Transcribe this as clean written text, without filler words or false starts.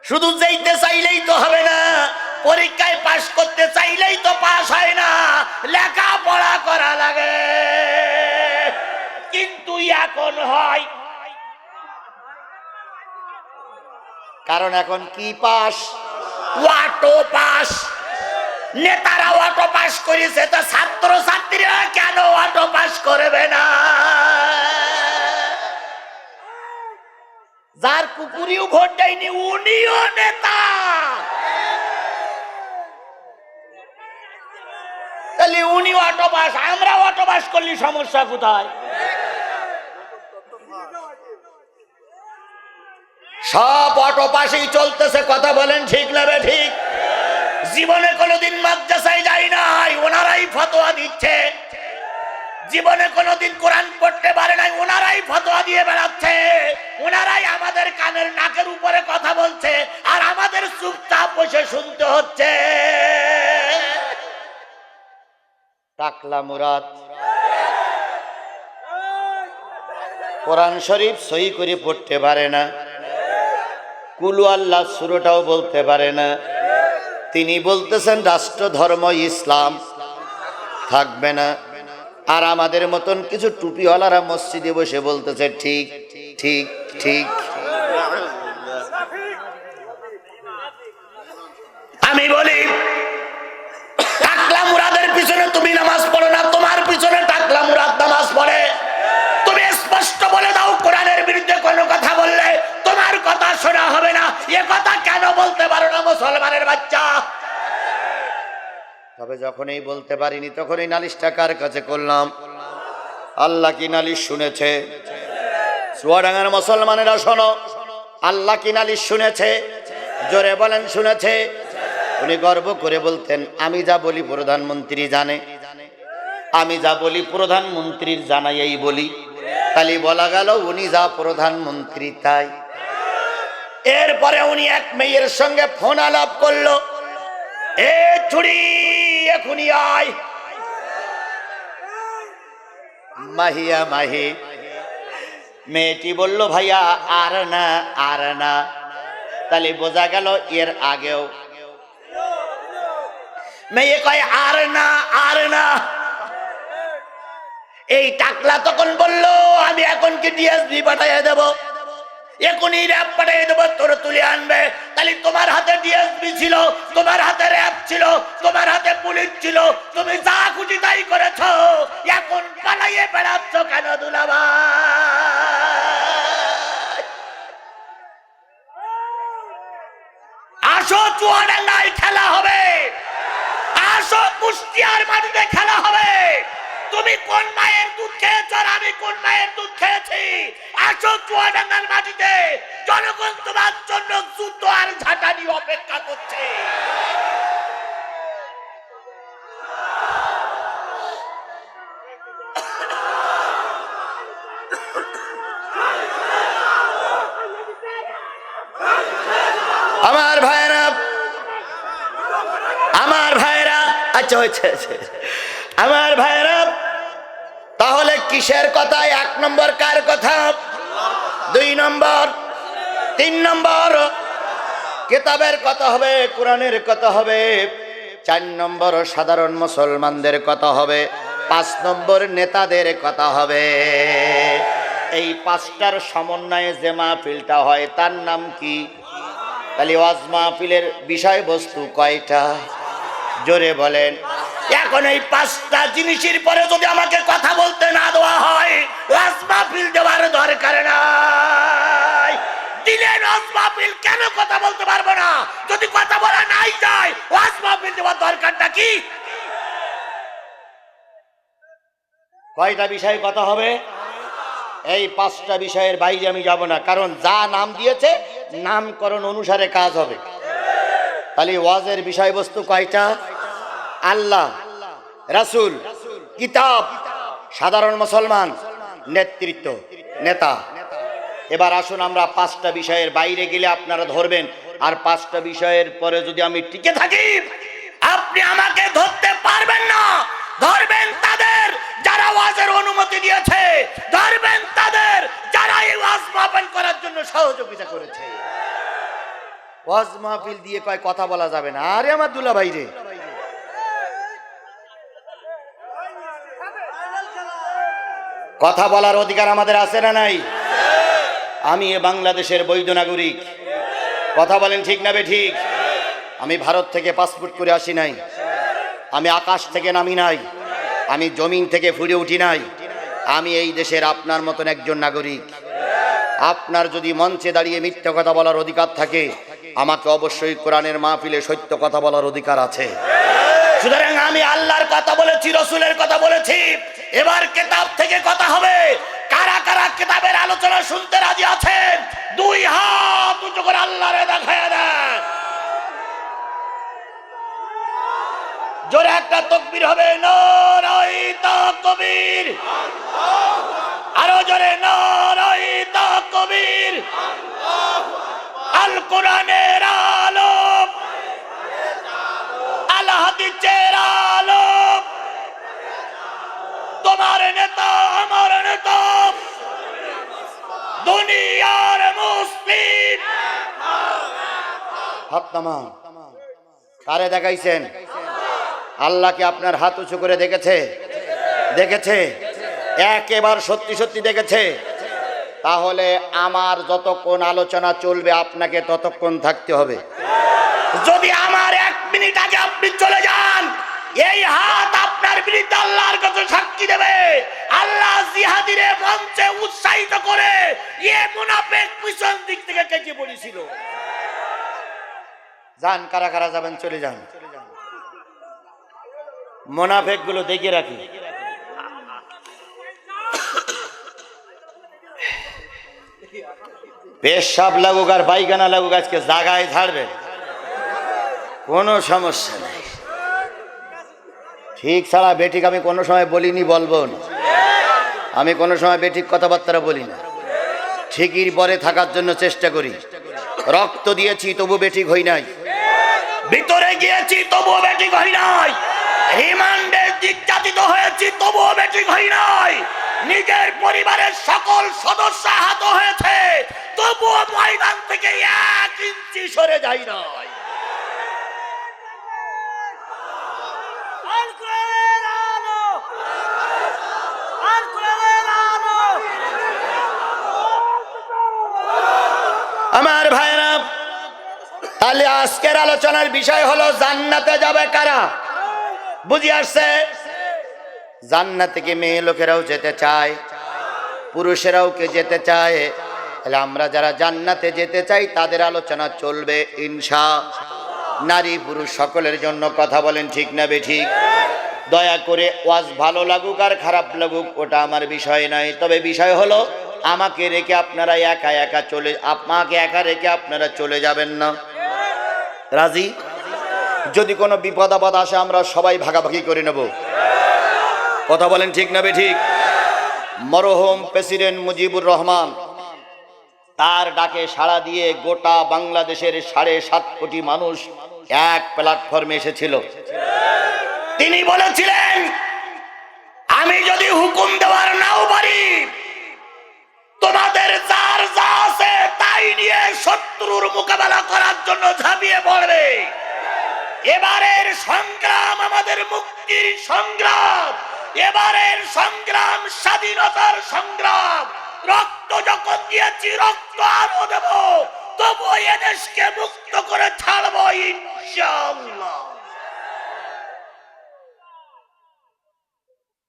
শুধু যেতে চাইলেই তো হবে না, পরীক্ষায় পাশ করতে চাইলেই তো পাশ হয় না, লেখাপড়া করা লাগে। কিন্তু এখন হয়, কারণ এখন কি পাস? ওয়াটো পাস। নেতারা ওয়াটো পাস করেছে, তো ছাত্র ছাত্রীরা কেন ওয়াটো পাস করবে না? যার কুকুরিও ভোট দেয়নি উনিও নেতা, তাহলে উনি অটো পাস, আমরা অটো পাস করলে সমস্যা কোথায়? সব অটো পাশেই চলতেছে, কথা বলেন ঠিক না ঠিক? জীবনে কোনোদিন মাদ্রাসায় যাই নাই, ওনারাই ফতোয়া দিচ্ছে। জীবনে কোনোদিন কোরআন পড়তে পারে নাই, ওনারাই ফতোয়া দিয়ে বেড়াচ্ছে। ওনারাই আমাদের কানের নাকের উপরে কথা বলছে, আর আমাদের চুপচাপ বসে শুনতে হচ্ছে। টাকলা মুরাদ কোরআন শরীফ সহি করে পড়তে পারে না, কুলু আল্লাহ সূরাটাও বলতে পারে না। তিনি বলতেছেন রাষ্ট্র ধর্ম ইসলাম থাকবে না, আর আমাদের মতন কিছু টুপিওয়ালারা মসজিদে বসে বলতেছে ঠিক ঠিক ঠিক। আমি বলি, টাকলা মুরাদের পিছনে তুমি নামাজ পড়ো না, তোমার পিছনে টাকলা মুরাদ নামাজ পড়ে। তুমি স্পষ্ট বলে দাও, কোরআনের বিরুদ্ধে কোনো কথা বললে তোমার কথা শোনা হবে না। এ কথা কেন বলতে পারো না মুসলমানের বাচ্চা? তবে যখনই বলতে পারিনি, তখনই নালিশটা কার কাছে করলাম? আল্লাহ কি নালিশ শুনেছে? চুয়াডাঙ্গার মুসলমানেরা শোনো, আল্লাহ কি নালিশ শুনেছে? জোরে বলেন শুনেছে। উনি গর্ব করে বলতেন, আমি যা বলি প্রধানমন্ত্রী জানে, আমি যা বলি প্রধানমন্ত্রীর জানাই বলি। খালি বলা গেল উনি যা প্রধানমন্ত্রী তাই। এরপরে উনি এক মেয়ের সঙ্গে ফোন আলাপ করলো, এ ছুরি এখনই আয়। মাহিয়া মাহি, মেয়েটি বলল ভাইয়া আর না আর না। তাহলে বোঝা গেল এর আগেও মেয়ে কয় আর না আর না। এই টাকলা তখন বলল, আমি এখন কি ডিএসপি পাঠিয়ে দেব, এখনই র্যাব পাঠিয়ে দেবো, তোর তুলে আনবে। তাহলে তোমার হাতে ডিএসপি ছিল, তোমার হাতে র্যাব ছিল, তোমার হাতে পুলিশ ছিল, তুমি যা খুশি তাই করেছ, এখন পালাইয়ে বেড়াচ্ছ কেন দুলাভাই? আসো চুয়াডাঙ্গায় খেলা হবে, আসো কুষ্টিয়ার মাটিতে খেলা হবে। তুমি কোন মায়ের দুধ খেয়েছ আর আমি কোন মায়ের দুধ খেয়েছি? আসো চুয়াডাঙ্গার মাটিতে, জনগণ তোমার জন্য যুদ্ধ আর ঝাঁটানি অপেক্ষা করছে। আমার ভাইরা, আমার ভাইরা, আচ্ছা হয়েছে, আমার ভাইরা, তাহলে কিসের কথা? এক নম্বর কার কথা? 2 নম্বর, 3 নম্বর কিতাবের কথা হবে, কোরআনের কথা হবে। 4 নম্বর সাধারণ মুসলমানদের কথা হবে। 5 নম্বর নেতাদের কথা হবে। এই 5টার সমন্বয়ে যে মাহফিলটা হয় তার নাম কি? তাহলে ওয়াজ মাহফিলের বিষয়বস্তু কয়টা? জোরে বলেন। এখন এই 5টা জিনিসের পরে যদি আমাকে কথা বলতে না দেওয়া হয়, ওয়াজ মাহফিল দেওয়ার দরকার নাই। দিলে ওয়াজ মাহফিল কেন কথা বলতে পারবো না? যদি কথা বলা নাই যায়, ওয়াজ মাহফিল দেওয়ার দরকারটা কি? কয়টা বিষয় কথা হবে? এই 5টা বিষয়ের বাইরে আমি যাব না, কারণ যা নাম দিয়েছে নামকরণ অনুসারে কাজ হবে। তাহলে ওয়াজের বিষয়বস্তু কয়টা? আল্লাহ, রাসূল, কিতাব, সাধারণ মুসলমান, নেতৃত্ব, নেতা। এবার আসুন আমরা 5টা বিষয়ের বাইরে গেলে আপনারা ধরবেন, আর 5টা বিষয়ের পরে যদি আমি টিকে থাকি আপনি আমাকে ধরতে পারবেন না। ধরবেন তাদের যারা ওয়াজের অনুমতি দিয়েছে, ধরবেন তাদের যারা এই ওয়াজ মাহফিল করার জন্য সহযোগিতা করেছে। ওয়াজ মাহফিল দিয়ে কয় কথা বলা যাবে না। আরে আমার দুলা ভাই রে, কথা বলার অধিকার আমাদের আছে না নাই? আমি এ বাংলাদেশের বৈধ নাগরিক। কথা বলেন ঠিক না বে ঠিক? আমি ভারত থেকে পাসপোর্ট করে আসি নাই, আমি আকাশ থেকে নামি নাই, আমি জমিন থেকে ফুটে উঠি নাই। আমি এই দেশের আপনার মতন একজন নাগরিক। আপনার যদি মঞ্চে দাঁড়িয়ে মিথ্যা কথা বলার অধিকার থাকে, আমাকে অবশ্যই কোরআনের মাহফিলে সত্য কথা বলার অধিকার আছে। সুতরাং আমি আল্লাহর কথা বলেছি, রসুলের কথা বলেছি। এবার কিতাব থেকে কথা হবে। কারা কারা কিতাবের আলোচনা শুনতে রাজি আছেন? দুই হাত উঁচু করে আল্লাহরে দেখায়া দেন। জোরে একটা তাকবীর হবে। নারায়ে তাকবীর। আরো জোরে নারায়ে তাকবীর। আল কোরআনের আলো, আল হাদিসের আলো, তোমার নেতা আমার নেতা, দুনিয়ার মুসলিম। হাত নামান। কারে দেখাইছেন? আল্লাহকে আপনার হাত উঁচু করে দেখেছে? দেখেছে? একেবারে সত্যি সত্যি দেখেছে? তাহলে আমার যতক্ষণ আলোচনা চলবে আপনাকে ততক্ষণ থাকতে হবে। যদি আমার 1 মিনিট আগে আপনি চলে যান, এই হাত আপনার বিরুদ্ধে আল্লাহর কাছে সাক্ষী দেবে। আল্লাহ জিহাদিরে মঞ্চে উৎসাহিত করে এ মুনাফিক পিছন দিক থেকে কেটে পড়েছিল। যান, কারা কারা যাবেন চলে যান। মুনাফিক গুলো দেখে রাখি। পেশাব লাগুক আর পায়খানা লাগুক, আজকে জাগায় ছাড়বে, কোনো সমস্যা নেই। ঠিক ছাড়া বেঠিক আমি কোনো সময় বলিনি, বলবো না। আমি কোনো সময় বেঠিক কথাবার্তা বলি না। ঠিকই পরে থাকার জন্য চেষ্টা করি। রক্ত দিয়েছি তবু বেঠিক হই নাই, ভিতরে গিয়েছি তবুও বেঠিক হই নাই, রিমান্ডে নির্যাতিত হয়েছি তবুও বেঠিক হই নাই, নিজের পরিবারের সকল সদস্য আহত হয়েছে তবুও ময়দান থেকে 1 ইঞ্চি সরে যাই নাই। আমার ভাইরা, তাহলে আজকের আলোচনার বিষয় হলো জান্নাতে যাবে কারা? বুঝি আসছে? জান্নাতে কি মেয়ে লোকেরাও যেতে চায়, পুরুষেরাও কে যেতে চায়? তাহলে আমরা যারা জান্নাতে যেতে চাই তাদের আলোচনা চলবে ইনশাআল্লাহ। নারী পুরুষ সকলের জন্য। কথা বলেন ঠিক না বেঠিক? দয়া করে ওয়াজ ভালো লাগুক আর খারাপ লাগুক ওটা আমার বিষয় নয়। তবে বিষয় হলো আমাকে রেখে আপনারা একা একা চলে, আমাকে একা রেখে আপনারা চলে যাবেন না। রাজি? যদি কোনো বিপদ আপদ আসে আমরা সবাই ভাগাভাগি করে নেব। কথা বলেন ঠিক না বেঠিক? মরহুম প্রেসিডেন্ট মুজিবুর রহমান তার ডাকে সাড়া দিয়ে গোটা বাংলাদেশের 7.5 কোটি মানুষ এক প্ল্যাটফর্মে এসেছিল। তিনি বলেছিলেন, আমি যদি হুকুম দেওয়ার নাও পারি, তোমাদের যার যা আছে তাই নিয়ে শত্রুর মোকাবেলা করার জন্য ঝাঁপিয়ে পড়বে। এবারের সংগ্রাম আমাদের মুক্তির সংগ্রাম, এবারের সংগ্রাম স্বাধীনতার সংগ্রাম। রক্ত যখন দিয়েছি রক্ত আরো দেব, তবু এদেশকে মুক্ত করে ছাড়বো ইনশাআল্লাহ।